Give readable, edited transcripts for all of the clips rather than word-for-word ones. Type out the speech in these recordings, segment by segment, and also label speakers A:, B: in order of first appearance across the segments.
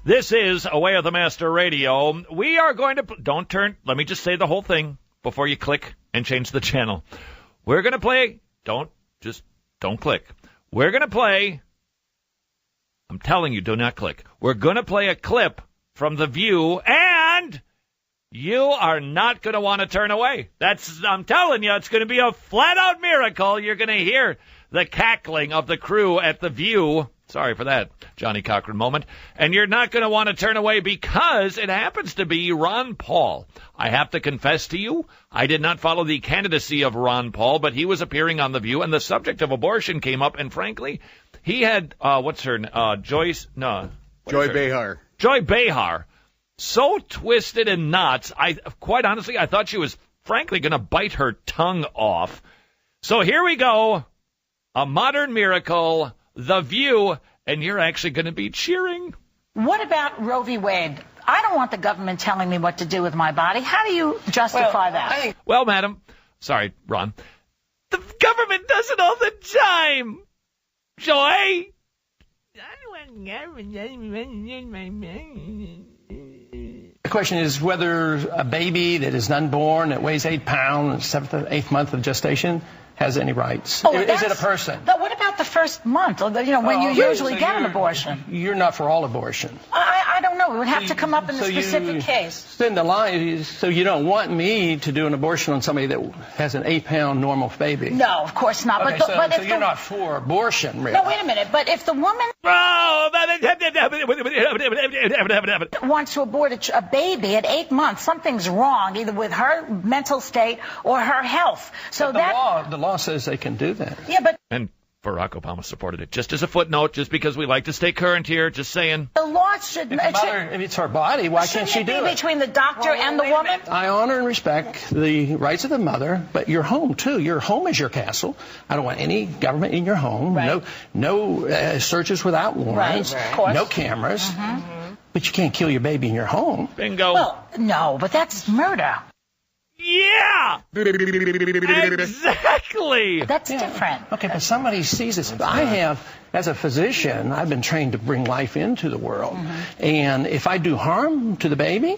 A: This is Away of the Master Radio. We are going to... Let me just say the whole thing before you click and change the channel. We're going to play... Don't click. We're going to play... I'm telling you, do not click. We're going to play a clip from The View, and you are not going to want to turn away. I'm telling you, it's going to be a flat-out miracle. You're going to hear the cackling of the crew at The View. Sorry for that Johnny Cochran moment. And you're not going to want to turn away because it happens to be Ron Paul. I have to confess to you, I did not follow the candidacy of Ron Paul, but he was appearing on The View, and the subject of abortion came up, and frankly, he had, Joy
B: Behar.
A: Joy Behar. So twisted in knots, quite honestly, I thought she was frankly going to bite her tongue off. So here we go. A modern miracle. The View, and you're actually going to be cheering.
C: What about Roe v. Wade? I don't want the government telling me what to do with my body. How do you justify that?
A: Well, madam, sorry, Ron, the government does it all the time. Joy?
D: The question is whether a baby that is unborn, that weighs 8 pounds, 7th or 8th month of gestation, has any rights. Is it a person?
C: But what about the first month, or when you usually get an abortion?
D: You're not for all abortion.
C: I don't know. It would have to come up in the specific case.
D: Send the line, so you don't want me to do an abortion on somebody that has an 8-pound normal baby.
C: No, of course not.
D: Okay, so you're not for abortion, really.
C: No, wait a minute. But if the woman wants to abort a baby at 8 months, something's wrong, either with her mental state or her health. So
D: the law says they can do that.
C: Yeah, but...
A: And Barack Obama supported it. Just as a footnote, just because we like to stay current here, just saying.
C: The law should...
D: If it's her body, why can't she do it?
C: Between the doctor and the woman?
D: I honor and respect the rights of the mother, but your home, too. Your home is your castle. I don't want any government in your home. Right. No searches without warrants.
C: Right. Of course.
D: No cameras. Mm-hmm. But you can't kill your baby in your home.
A: Bingo.
C: Well, no, but that's murder.
A: Yeah! Exactly!
C: That's different.
D: Okay, but somebody sees this. As a physician, I've been trained to bring life into the world. Mm-hmm. And if I do harm to the baby,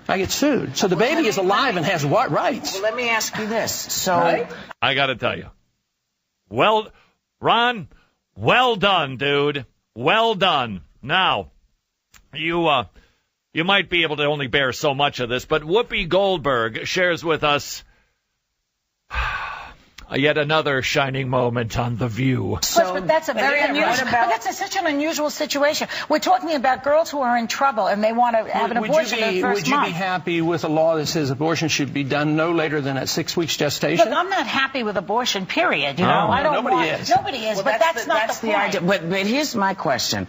D: I get sued. So the baby is alive and has what rights?
E: Well, let me ask you this.
A: I got to tell you. Well, Ron, well done, dude. Well done. Now, you might be able to only bear so much of this, but Whoopi Goldberg shares with us yet another shining moment on The View.
C: But that's a very unusual. That's such an unusual situation. We're talking about girls who are in trouble and they want to have an abortion in the first month.
D: Would you be happy with a law that says abortion should be done no later than at 6 weeks gestation?
C: Look, I'm not happy with abortion. Period.
D: Nobody is.
C: Nobody is. Well, but that's not the point.
E: Idea. But here's my question: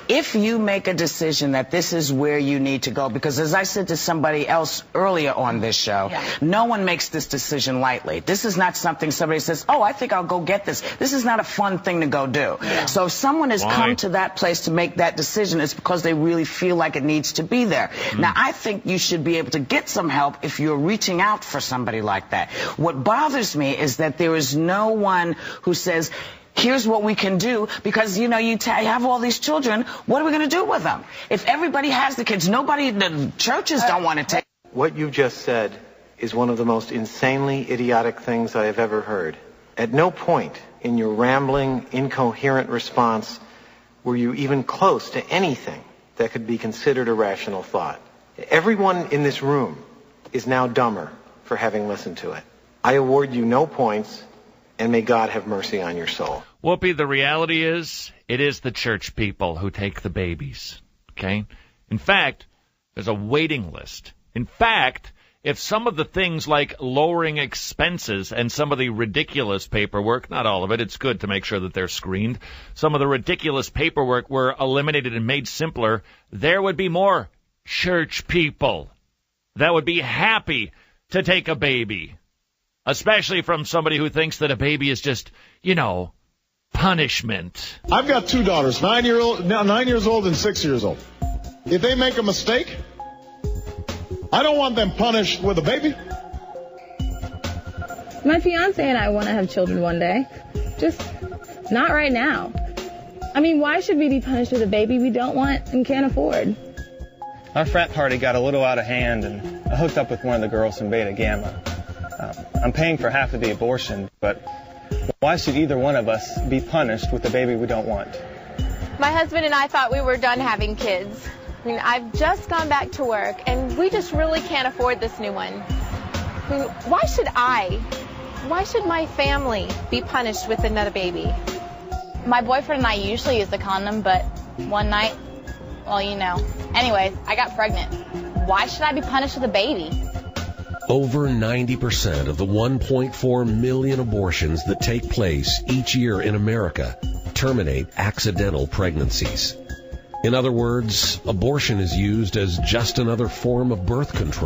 E: if you make a decision that this is where you need to go, because as I said to somebody else earlier on this show, no one makes this decision lightly. This is not something somebody says, oh, I think I'll go get this. This is not a fun thing to go do. Yeah. So if someone has come to that place to make that decision, it's because they really feel like it needs to be there. Now, I think you should be able to get some help if you're reaching out for somebody like that. What bothers me is that there is no one who says, here's what we can do, because, you have all these children. What are we going to do with them? If everybody has the kids, the churches don't want to take.
F: What you just said is one of the most insanely idiotic things I have ever heard. At no point in your rambling, incoherent response were you even close to anything that could be considered a rational thought. Everyone in this room is now dumber for having listened to it. I award you no points, and may God have mercy on your soul.
A: Whoopi, the reality is, it is the church people who take the babies, okay? In fact, there's a waiting list. In fact, if some of the things like lowering expenses and some of the ridiculous paperwork, not all of it, it's good to make sure that they're screened, some of the ridiculous paperwork were eliminated and made simpler, there would be more church people that would be happy to take a baby, especially from somebody who thinks that a baby is just, punishment.
B: I've got 2 daughters, 9 years old and 6 years old. If they make a mistake, I don't want them punished with a baby.
G: My fiance and I want to have children one day. Just not right now. I mean, why should we be punished with a baby we don't want and can't afford?
H: Our frat party got a little out of hand, and I hooked up with one of the girls from Beta Gamma. I'm paying for half of the abortion, but why should either one of us be punished with a baby we don't want?
I: My husband and I thought we were done having kids. I mean, I've just gone back to work, and we just really can't afford this new one. I mean, why should my family be punished with another baby?
J: My boyfriend and I usually use the condom, but one night, well, you know. Anyways, I got pregnant. Why should I be punished with a baby?
K: Over 90% of the 1.4 million abortions that take place each year in America terminate accidental pregnancies. In other words, abortion is used as just another form of birth control.